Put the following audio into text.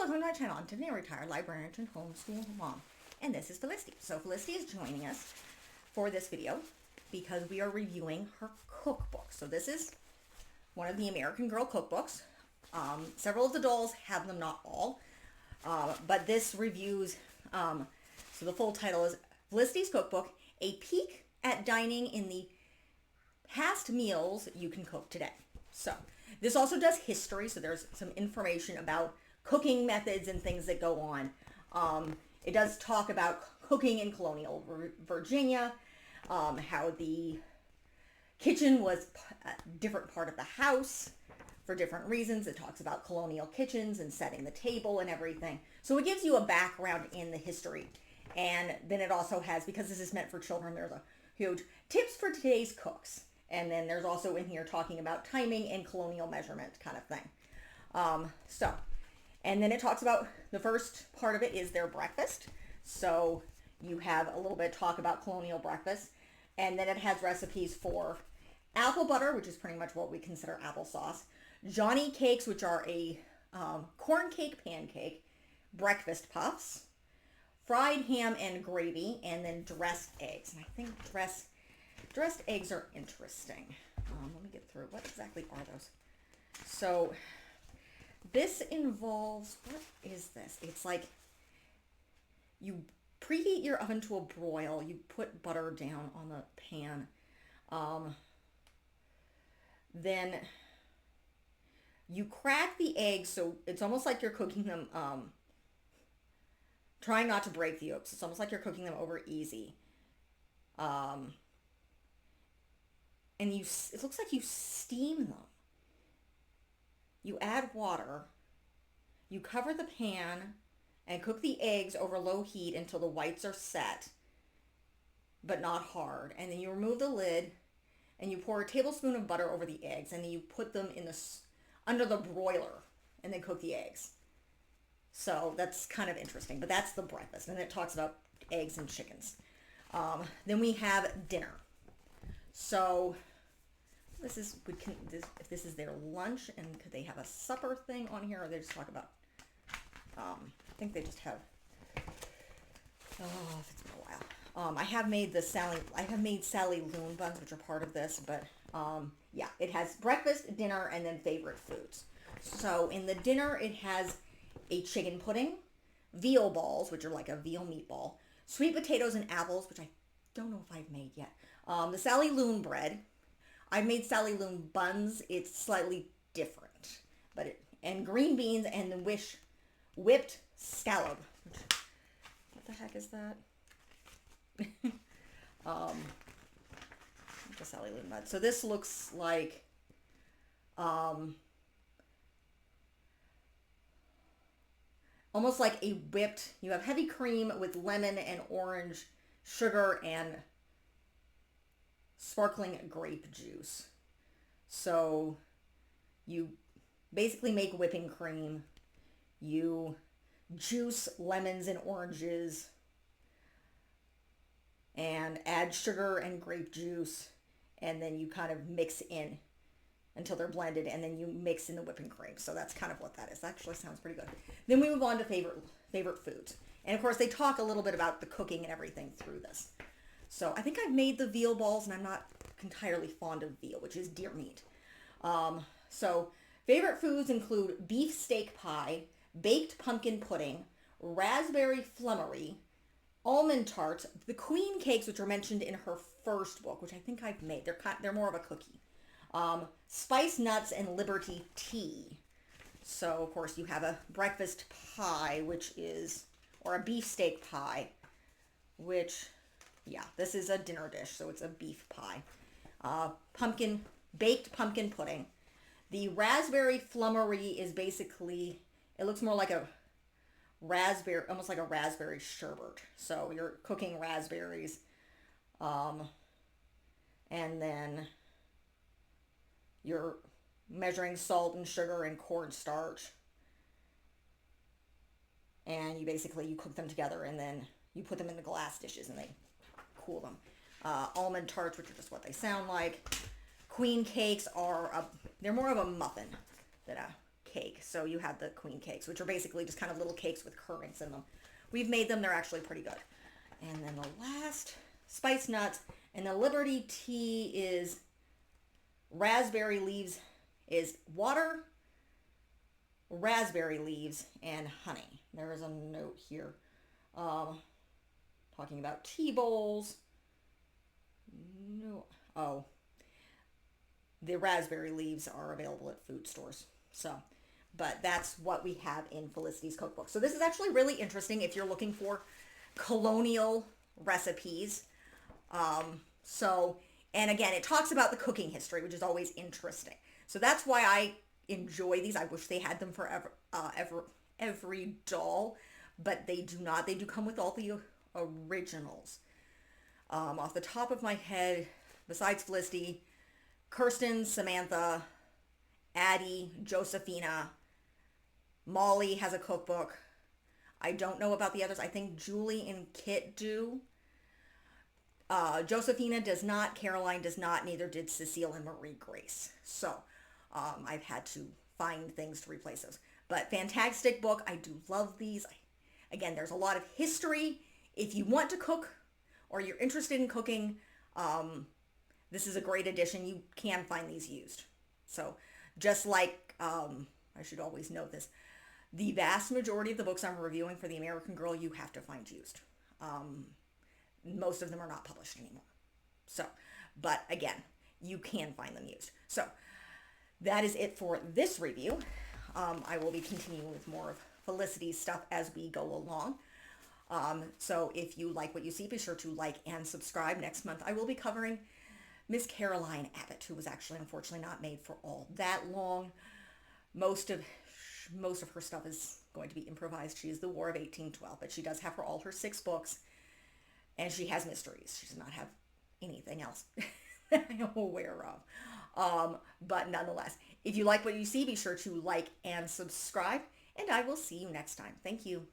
welcome to my channel. I'm today a retired librarian and homeschool mom, and this is Felicity. So Felicity is joining us for this video because we are reviewing her cookbook. So this is one of the American Girl cookbooks. Several of the dolls have them, not all, but this reviews, so the full title is Felicity's Cookbook, A Peek at Dining in the Past Meals You Can Cook Today. So this also does history, so there's some information about cooking methods and things that go on. It does talk about cooking in colonial Virginia, how the kitchen was a different part of the house for different reasons. It talks about colonial kitchens and setting the table and everything. So it gives you a background in the history. And then it also has, because this is meant for children, there's a huge tips for today's cooks. And then there's also in here talking about timing and colonial measurement kind of thing. And then it talks about, the first part of it is their breakfast. So you have a little bit of talk about colonial breakfast. And then it has recipes for apple butter, which is pretty much what we consider applesauce. Johnny cakes, which are a corn cake pancake. Breakfast puffs. Fried ham and gravy. And then dressed eggs. And I think dressed eggs are interesting. Let me get through. What exactly are those? So this involves, what is this? It's like you preheat your oven to a broil. You put butter down on the pan. Then you crack the eggs, so it's almost like you're cooking them, trying not to break the yolks. It's almost like you're cooking them over easy. And it looks like you steam them. You add water, you cover the pan, and cook the eggs over low heat until the whites are set, but not hard. And then you remove the lid, and you pour a tablespoon of butter over the eggs, and then you put them in under the broiler, and then cook the eggs. So that's kind of interesting, but that's the breakfast. And it talks about eggs and chickens. Then we have dinner. So this is, if this is their lunch, and could they have a supper thing on here, or they just talk about, I think they just have, if it's been a while. I have made Sally Loon buns, which are part of this, but yeah, it has breakfast, dinner, and then favorite foods. So in the dinner, it has a chicken pudding, veal balls, which are like a veal meatball, sweet potatoes and apples, which I don't know if I've made yet. The Sally Loon bread. I've made Sally Loon buns. It's slightly different, and green beans and the whipped scallop. What the heck is that? The Sally Loon bun. So this looks like almost like a whipped. You have heavy cream with lemon and orange, sugar and sparkling grape juice. So you basically make whipping cream. You juice lemons and oranges and add sugar and grape juice, and then you kind of mix in until they're blended, and then you mix in the whipping cream. So that's kind of what that is. That actually sounds pretty good. Then we move on to favorite foods. And of course they talk a little bit about the cooking and everything through this. So I think I've made the veal balls, and I'm not entirely fond of veal, which is deer meat. So favorite foods include beef steak pie, baked pumpkin pudding, raspberry flummery, almond tarts, the queen cakes, which are mentioned in her first book, which I think I've made. They're more of a cookie. Spice nuts and Liberty tea. So of course you have a breakfast pie, or a beef steak pie, which, yeah, this is a dinner dish, so it's a beef pie. Baked pumpkin pudding. The raspberry flummery is basically, it looks more like a raspberry, almost like a raspberry sherbet. So you're cooking raspberries, and then you're measuring salt and sugar and cornstarch. And you cook them together, and then you put them in the glass dishes, and they cool them. Almond tarts, which are just what they sound like. Queen cakes they're more of a muffin than a cake. So you have the queen cakes, which are basically just kind of little cakes with currants in them. We've made them. They're actually pretty good. And then the last spice nuts. And the Liberty tea is raspberry leaves, is water, raspberry leaves, and honey. There is a note here talking about tea bowls. No. Oh. The raspberry leaves are available at food stores. So, but that's what we have in Felicity's cookbook. So this is actually really interesting if you're looking for colonial recipes. And again, it talks about the cooking history, which is always interesting. So that's why I enjoy these. I wish they had them for every doll, but they do not. They do come with all the originals. Off the top of my head, besides Felicity, Kirsten, Samantha, Addie, Josephina, Molly has a cookbook. I don't know about the others. I think Julie and Kit do. Josephina does not. Caroline does not. Neither did Cecile and Marie Grace. So I've had to find things to replace those. But fantastic book. I do love these. Again, there's a lot of history. If you want to cook or you're interested in cooking, this is a great addition. You can find these used. So just like, I should always note this, the vast majority of the books I'm reviewing for the American Girl, you have to find used. Most of them are not published anymore. So, but again, you can find them used. So that is it for this review. I will be continuing with more of Felicity's stuff as we go along. So if you like what you see, be sure to like and subscribe. Next month, I will be covering Miss Caroline Abbott, who was actually unfortunately not made for all that long. Most of her stuff is going to be improvised. She is the War of 1812, but she does have all her 6 books, and she has mysteries. She does not have anything else that I am aware of. But nonetheless, if you like what you see, be sure to like and subscribe, and I will see you next time. Thank you.